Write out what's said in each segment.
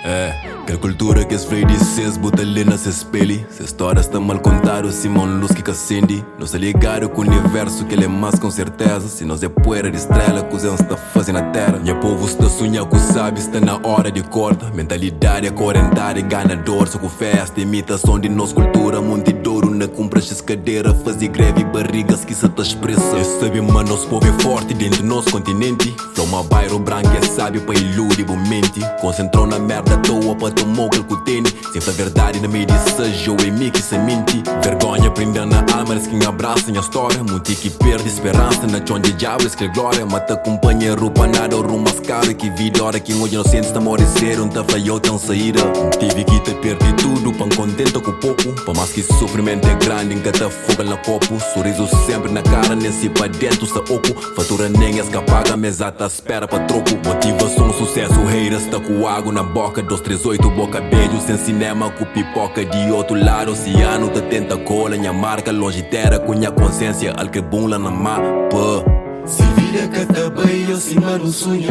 É, aquela cultura que es freio de sens bota ali na se espelho. Se a história está mal contada, Simão luz que acende. Não se ligaram com o universo que ele é mais com certeza. Se nós é poeira de estrela, que os anos está fazendo na terra. Minha povo está sonhando com sabe, está na hora de corda. Mentalidade acorrentada e ganador. Só com festa, imitação de nossa cultura. Monte de ouro na compra as cadeiras. Fazer greve e barrigas que se te expressa. Eu sabe, mano, nosso povo é forte dentro do nosso continente. From bairro branco é sábio para iludir o mente. Concentrou na merda à toa para tomar o que ele tem. Sempre a verdade na meio de seja é mim que se mente. Vergonha prendendo na alma, eles que abraçam a história. Muito que perde esperança na chão de diabos que glória. Mata companhia, roupa nada, o rumo mascaro. Que vida, hora que hoje inocentes está morreceram. Tá falhou, tão saída. Tive que te perder tudo, pão contente com pouco. Por mais que sofrimento é grande, engata fogo na copo. Sorriso sempre na cara, nem se pra dentro está oco. Fatura nem escapaga, mesa tá espera pra troco. Motivação, sucesso, reiras, tá com água na boca. 238, boca beijo, sem cinema, com pipoca. De outro lado, oceano, tá tenta cola. Minha marca, longe terra, com minha consciência. Alquebum lá na mapa. Se vira que tá bem, eu cima no sonho.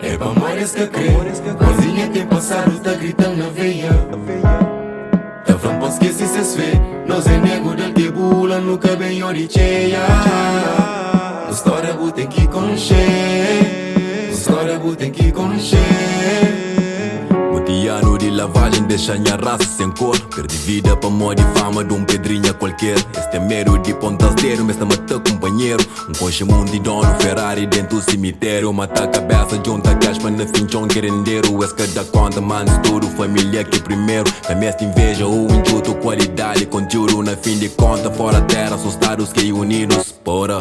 É pra memórias que crê. Cozinha tem passado, tá gritando na veia. Tá falando pra esquecer se vê. Nós é nego del que bula, nunca bem oricheia. História boa tem que concher. História boa tem que concher. Ano de lavagem deixa minha raça sem cor. Perdi vida pra mó de fama de pedrinha qualquer. Este é mero de pontas dedo, mas tá matando companheiro. Coche mundo de dono, Ferrari dentro do cemitério. Mata a cabeça, junta cash pra na fim de um querendeiro. Esse que dá conta, mano, tudo família que primeiro. Também esta inveja, o injuto, qualidade, conteúdo na fim de conta. Fora terra, assustados que unidos, porra.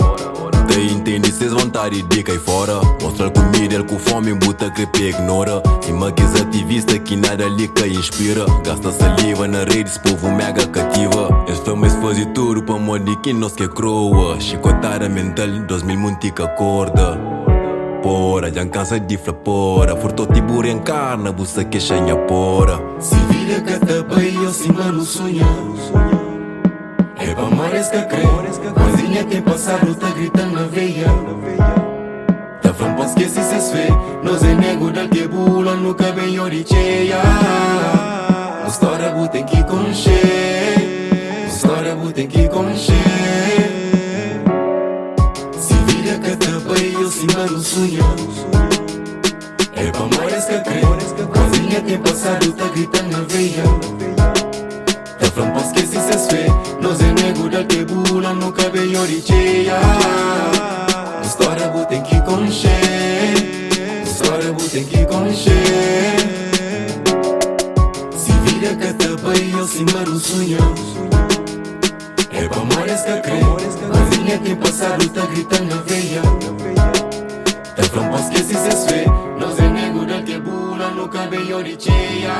Te entende, cês vontade de cair fora. Mostrar comida, ele com fome, buta crepe, ignora. Se me quis ativista que nada ali que inspira. Gasta saliva na rede, esse povo mega cativa. Eles famos fazer tudo pra morrer que nós que croa. Chicotada mental, 2000 muntica corda. Porra, já cansa de flapora. Furtou tibur em carne, busta que chanha pora. Se vira que tá bem, eu cima no sonho. É pra memórias que crê. Cozinha tem passado, tá gritando na veia. Tá falando pra esquecer se vê. Nós é nego del que bula, nunca bem oricheia. História boa tem que concher. História boa tem que concher. Se vira que tá bem, eu cima no sonho. É pra memórias que crê. Cozinha tem passado, tá gritando na veia. Tá falando pra esquecer se vê. Nós é nego del que bula, nunca bem oricheia. História boa tem que concher. História boa tem que concher. Se vira que tá bem, eu cima no sonho. É pra memórias que crê. Cozinha tem passado, tá gritando na veia. Tá falando pra esquecer se vê. Nós é nego del que bula, nunca bem oricheia.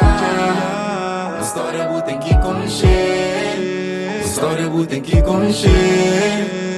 História boa tem que concher. História boa tem que concher.